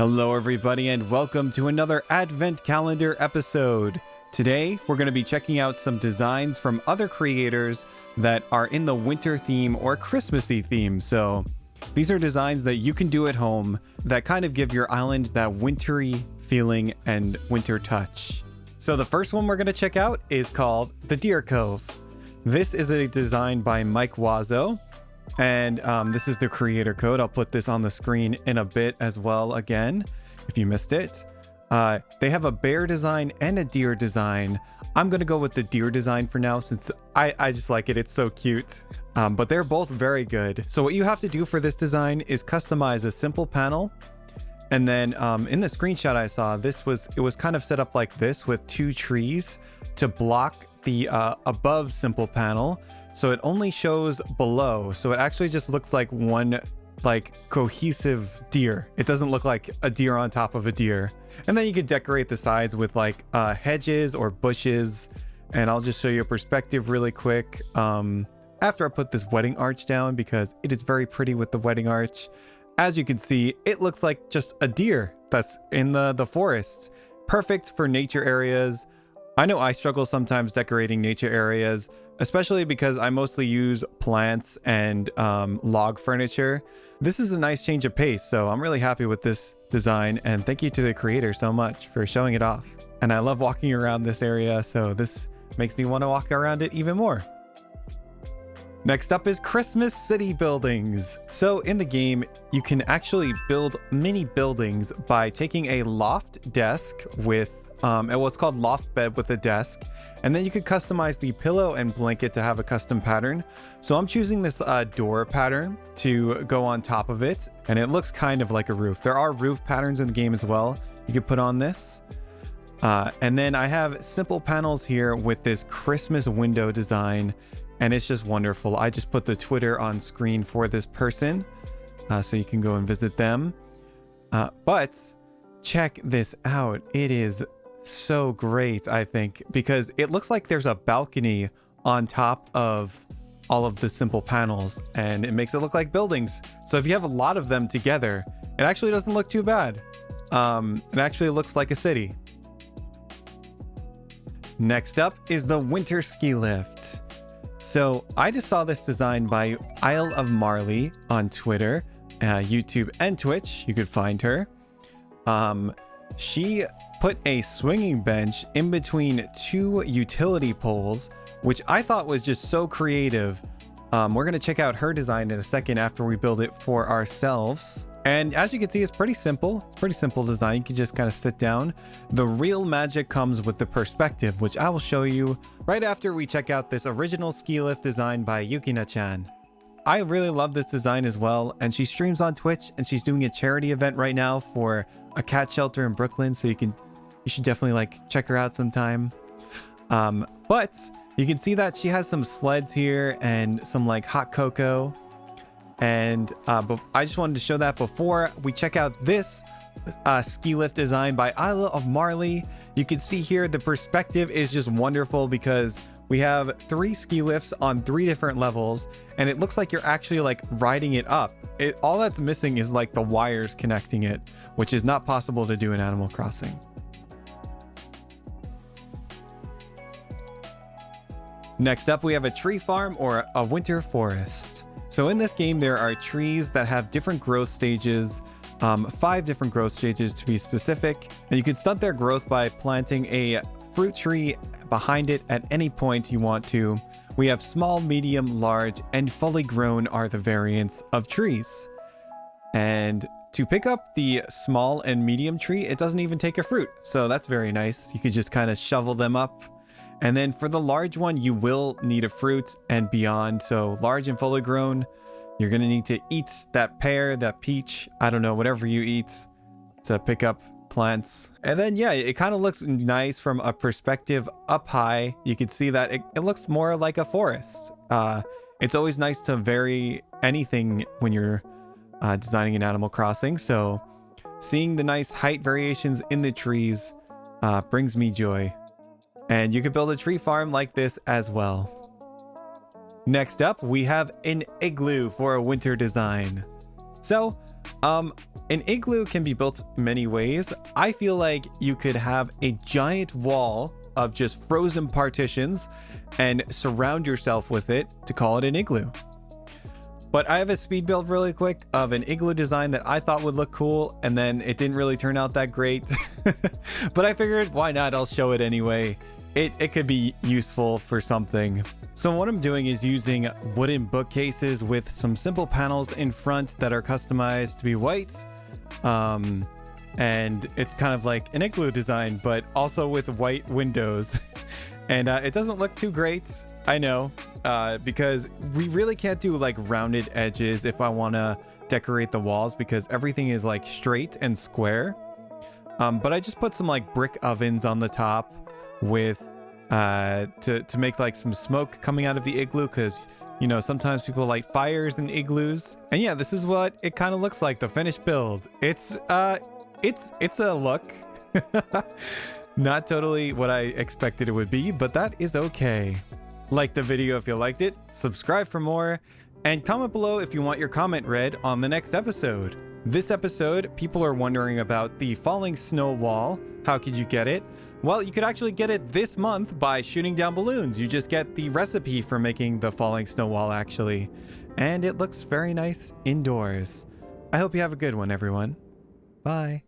Hello everybody and welcome to another Advent Calendar episode. Today we're going to be checking out some designs from other creators that are in the winter theme or Christmassy theme. So these are designs that you can do at home that kind of give your island that wintry feeling and winter touch. So the first one we're going to check out is called the Deer Cove. This is a design by Mike Wazzo. And this is the creator code. I'll put this on the screen in a bit as well again, if you missed it. They have a bear design and a deer design. I'm going to go with the deer design for now since I just like it. It's so cute. But they're both very good. So what you have to do for this design is customize a simple panel. And then in the screenshot I saw, it was kind of set up like this with two trees to block the above simple panel. So it only shows below. So it actually just looks like one cohesive deer. It doesn't look like a deer on top of a deer. And then you could decorate the sides with hedges or bushes. And I'll just show you a perspective really quick after I put this wedding arch down because it is very pretty with the wedding arch. As you can see, it looks like just a deer that's in the forest. Perfect for nature areas. I know I struggle sometimes decorating nature areas, especially because I mostly use plants and log furniture. This is a nice change of pace, so I'm really happy with this design, and thank you to the creator so much for showing it off. And I love walking around this area, so this makes me want to walk around it even more. Next up is Christmas City buildings. So in the game, you can actually build mini buildings by taking a loft desk with what's called loft bed with a desk, and then you could customize the pillow and blanket to have a custom pattern. So I'm choosing this door pattern to go on top of it, and it looks kind of like a roof. There are roof patterns in the game as well you could put on this. And then I have simple panels here with this Christmas window design, and it's just wonderful. I just put the Twitter on screen for this person, so you can go and visit them. But check this out. It is so great, I think, because it looks like there's a balcony on top of all of the simple panels, and it makes it look like buildings. So if you have a lot of them together, it actually doesn't look too bad. It actually looks like a city. Next up is the winter ski lift. So I just saw this design by Isle of Marley on Twitter, YouTube, and Twitch. You could find her. She put a swinging bench in between two utility poles, which I thought was just so creative. We're going to check out her design in a second after we build it for ourselves. And as you can see, it's pretty simple. It's a pretty simple design. You can just kind of sit down. The real magic comes with the perspective, which I will show you right after we check out this original ski lift design by Yukina-chan. I really love this design as well, and she streams on Twitch, and she's doing a charity event right now for a cat shelter in Brooklyn, so you should definitely check her out sometime. But you can see that she has some sleds here and some hot cocoa, and but I just wanted to show that before we check out this ski lift design by Isle of Marley. You can see here the perspective is just wonderful because we have 3 ski lifts on 3 different levels, and it looks like you're actually riding it up. All that's missing is the wires connecting it, which is not possible to do in Animal Crossing. Next up, we have a tree farm or a winter forest. So in this game, there are trees that have different growth stages, 5 different growth stages to be specific, and you can stunt their growth by planting a fruit tree behind it at any point you want to. We have small, medium, large, and fully grown are the variants of trees. And to pick up the small and medium tree, it doesn't even take a fruit. So that's very nice. You could just kind of shovel them up. And then for the large one, you will need a fruit and beyond. So large and fully grown, you're going to need to eat that pear, that peach, I don't know, whatever you eat to pick up plants. And then yeah, it kind of looks nice from a perspective up high. You can see that it looks more like a forest. It's always nice to vary anything when you're designing an Animal Crossing, so seeing the nice height variations in the trees brings me joy. And you could build a tree farm like this as well. Next up, we have an igloo for a winter design. So An igloo can be built many ways. I feel like you could have a giant wall of just frozen partitions and surround yourself with it to call it an igloo. But I have a speed build really quick of an igloo design that I thought would look cool, and then it didn't really turn out that great. But I figured, why not? I'll show it anyway. It could be useful for something. So what I'm doing is using wooden bookcases with some simple panels in front that are customized to be white. And it's kind of like an igloo design, but also with white windows. And it doesn't look too great, I know, because we really can't do like rounded edges if I want to decorate the walls, because everything is like straight and square. But I just put some like brick ovens on the top with to make like some smoke coming out of the igloo, because you know sometimes people light fires in igloos. And yeah, this is what it kind of looks like, the finished build. It's a look. Not totally what I expected it would be, but that is okay. Like the video if you liked it, subscribe for more, and comment below if you want your comment read on the next episode. This episode, people are wondering about the falling snow wall. How could you get it? Well, you could actually get it this month by shooting down balloons. You just get the recipe for making the falling snow wall, actually. And it looks very nice indoors. I hope you have a good one, everyone. Bye.